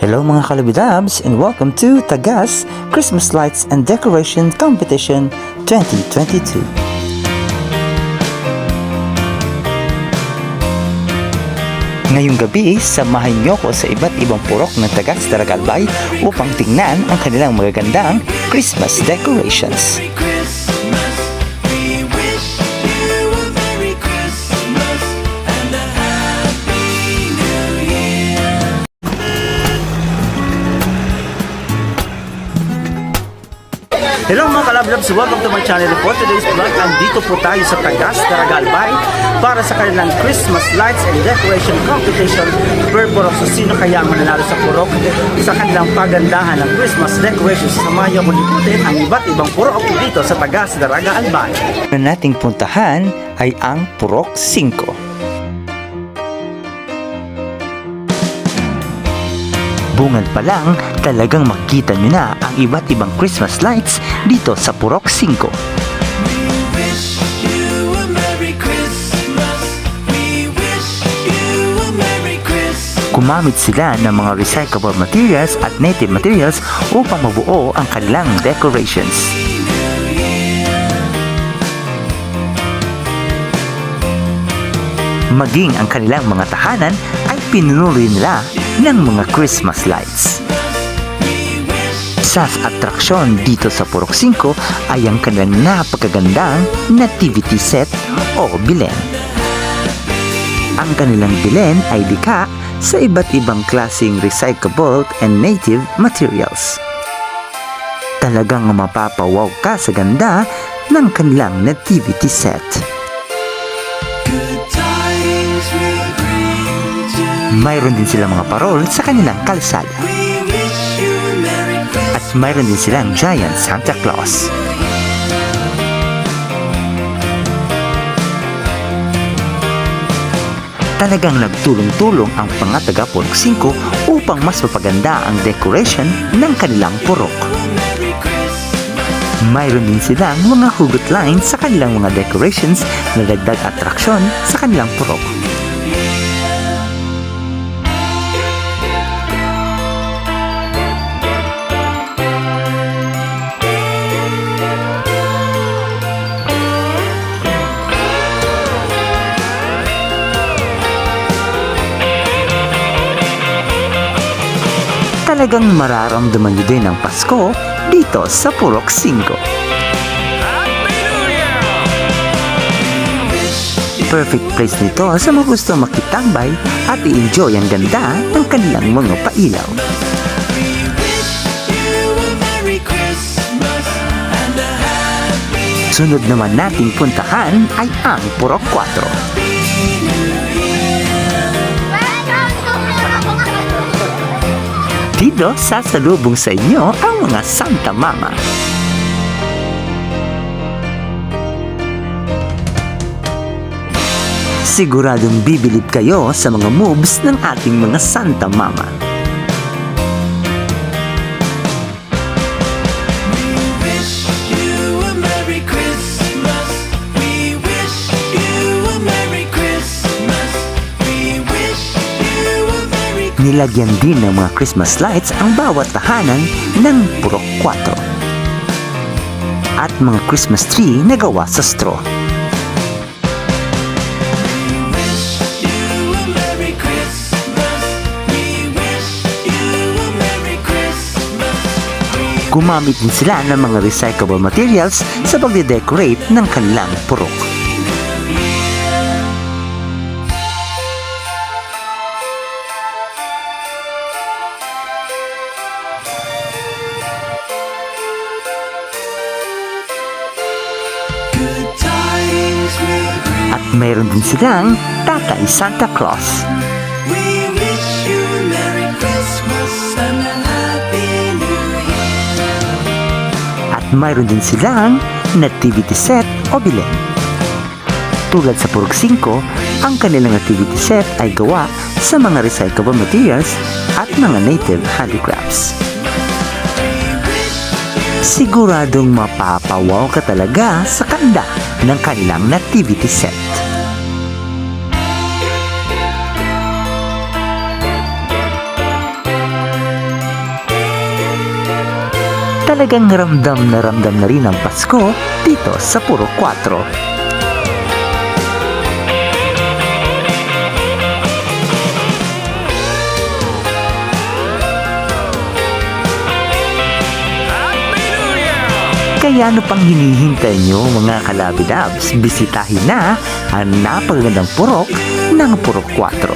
Hello mga kalabidabs and welcome to Tagas Christmas Lights and Decoration Competition 2022. Ngayong gabi, samahan niyo ko sa iba't ibang purok ng Tagas Daragalbay upang tingnan ang kanilang magagandang Christmas decorations. Hello mga kalabdabs, welcome to my channel. For today's vlog, andito po tayo sa Tagas, Daragalbay para sa kanilang Christmas Lights and Decoration Competition per Purok. So sino kaya ang mananalo sa Purok sa kanilang pagandahan ng Christmas decorations? Samahan niyo ko liputin ang iba't ibang Purok dito sa Tagas, Daragalbay. Ang nating puntahan ay ang Purok 5. Bungad pa lang, talagang makita nyo na ang iba't ibang Christmas lights dito sa Purok 5. Gumamit sila ng mga recyclable materials at native materials upang mabuo ang kanilang decorations. Maging ang kanilang mga tahanan ay pinunuri nila ng mga Christmas lights. Sa atraksyon dito sa Purok 5 ay ang kanilang napakagandang nativity set o bilen. Ang kanilang bilen ay likha sa iba't ibang klaseng recyclable and native materials. Talagang mapapawaw ka sa ganda ng kanilang nativity set. Mayroon din silang mga parol sa kanilang kalsada. At mayroon din silang giant Santa Claus. Talagang nagtulong-tulong ang mga taga Purok 5 upang mas mapaganda ang decoration ng kanilang purok. Mayroon din silang mga hugot lines sa kanilang mga decorations na dagdag atraksyon sa kanilang purok. Talagang mararamdaman nyo din ang Pasko dito sa Purok 5. Perfect place nito sa mga gustong makitambay at i-enjoy ang ganda ng kanilang mga pailaw. Sunod naman nating puntahan ay ang Purok 4. Dito sasalubong sa inyo ang mga Santa Mama. Siguradong bibilib kayo sa mga moves ng ating mga Santa Mama. Nilagyan din ng mga Christmas lights ang bawat tahanan ng Purok 4. At mga Christmas tree na gawa sa straw. Gumamit din sila ng mga recyclable materials sa pagde-decorate ng kanilang purok. At mayroon din silang Tatay Santa Claus. At mayroon din silang nativity set o bilen. Tulad sa Purok 5, ang kanilang nativity set ay gawa sa mga recyclable materials at mga native handicrafts. Siguradong mapapawaw ka talaga sa kanda ng kanilang nativity set. Talagang ramdam na rin ang Pasko dito sa Purok 4. Kaya ano pang hinihintay nyo mga kalabidabs? Bisitahin na ang napakagandang purok ng Purok 4.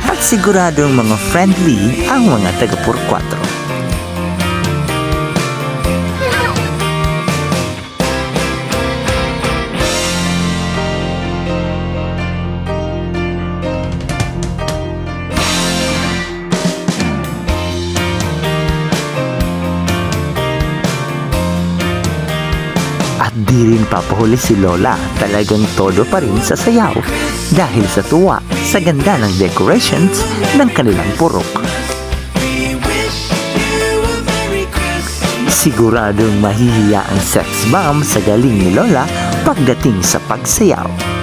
At siguradong mga friendly ang mga taga Purok 4. Di rin papahuli si Lola, talagang todo pa rin sa sayaw dahil sa tuwa sa ganda ng decorations ng kanilang purok. Siguradong mahihiya ang sex bomb sa galing ni Lola pagdating sa pagsayaw.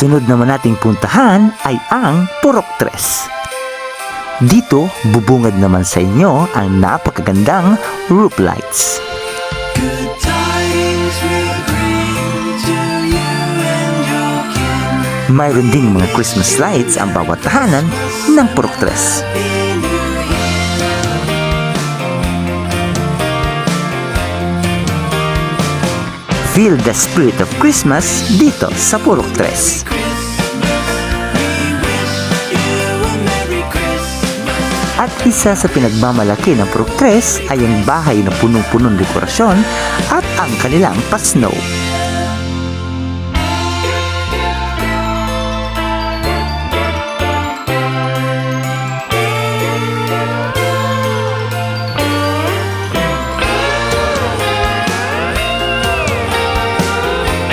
Sunod naman nating puntahan ay ang Purok 3. Dito, bubungad naman sa inyo ang napakagandang roof lights. Mayroon ding mga Christmas lights ang bawat tahanan ng Purok 3. Feel the spirit of Christmas dito sa Purok 3. At isa sa pinagmamalaki ng Purok 3 ay ang bahay na punong-punong dekorasyon at ang kanilang pa-snow.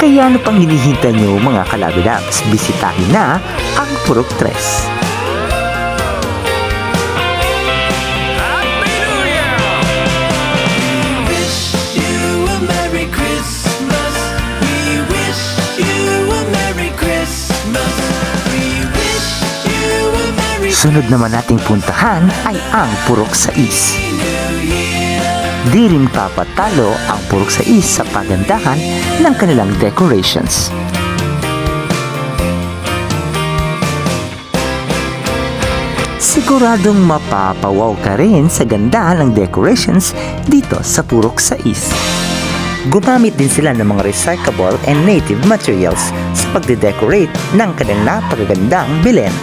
Kaya ano pang hinihintay nyo mga kalabidabs? Bisitahin na ang Purok 3. Sunod naman nating puntahan ay ang Purok 6. Di rin papatalo ang Purok 6 sa pagandahan ng kanilang decorations. Siguradong mapapawaw ka rin sa ganda ng decorations dito sa Purok 6. Gumamit din sila ng mga recyclable and native materials sa pagde-decorate ng kanilang napakagandang bilen.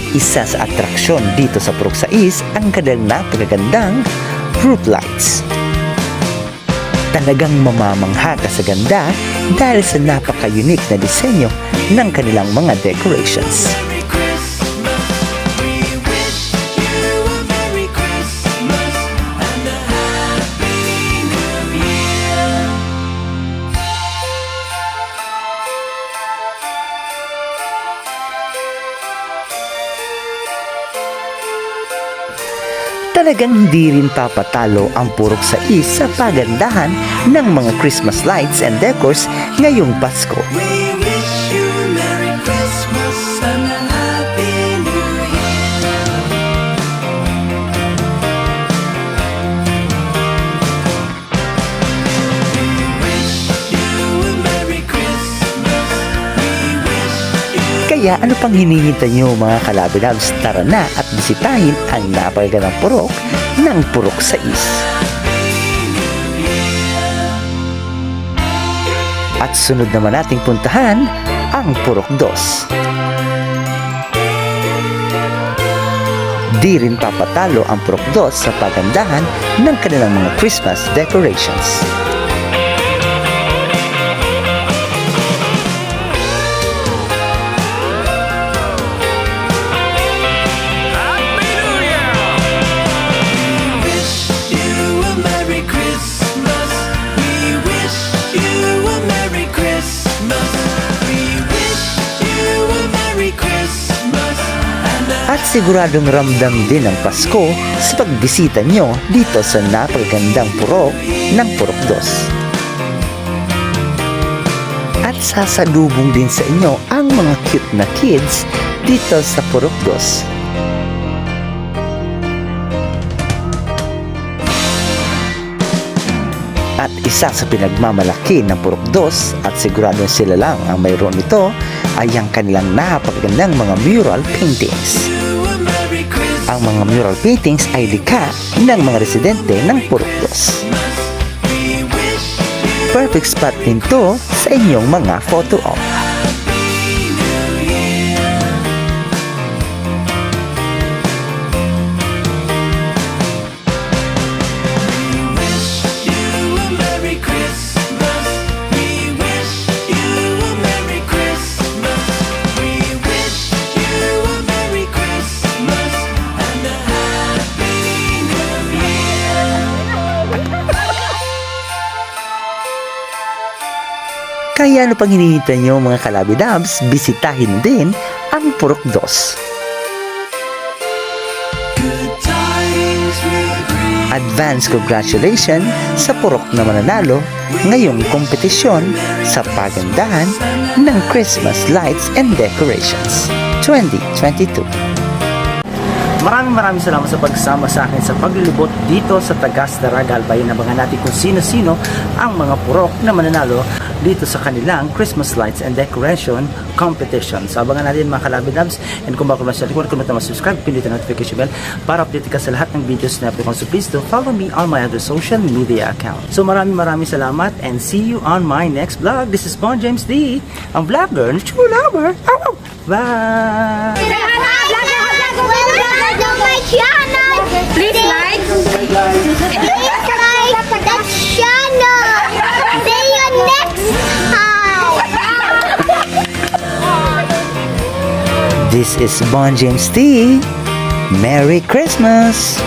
Isa sa atraksyon dito sa Purok 6 ang kanilang napakagandang roof lights. Talagang mamamangha ka sa ganda dahil sa napaka-unique na disenyo ng kanilang mga decorations. Talagang hindi rin papatalo ang Purok 6 sa pagandahan ng mga Christmas lights and decors ngayong Pasko. Kaya ano pang hinihintay nyo mga kalabidabs? Tara na at bisitahin ang napakagandang purok ng Purok 6. At sunod naman nating puntahan ang Purok 2. Di rin papatalo ang Purok 2 sa pagandahan ng kanilang mga Christmas decorations. At siguradong ramdam din ang Pasko sa pagbisita nyo dito sa napakagandang purok ng Purok 2. At sasalubong din sa inyo ang mga cute na kids dito sa Purok 2. At isa sa pinagmamalaki ng Purok 2 at sigurado sila lang ang mayroon nito ay ang kanilang napakagandang mga mural paintings. Ang mga mural paintings ay likha ng mga residente ng Purok 2. Perfect spot din to sa inyong mga photo op. Kaya ano pang hinihintay nyo mga kalabidabs, bisitahin din ang Purok 2. Advance congratulations sa Purok na mananalo ngayong kompetisyon sa pagandahan ng Christmas Lights and Decorations 2022. Maraming salamat sa pagsama sa akin sa paglilibot dito sa Tagas, Bayan. Abangan natin kung sino-sino ang mga purok na mananalo dito sa kanilang Christmas Lights and Decoration Competition. So abangan natin mga kalabidabs, and kung bago sa likod, kung subscribe, pindutin ang notification bell para update ka sa lahat ng videos na upload ko. So please do follow me on my other social media account. So maraming salamat and see you on my next vlog. This is Bon James D, ang vlogger, true lover. Bye! Please like that channel. See you next time. This is Bon James T. Merry Christmas!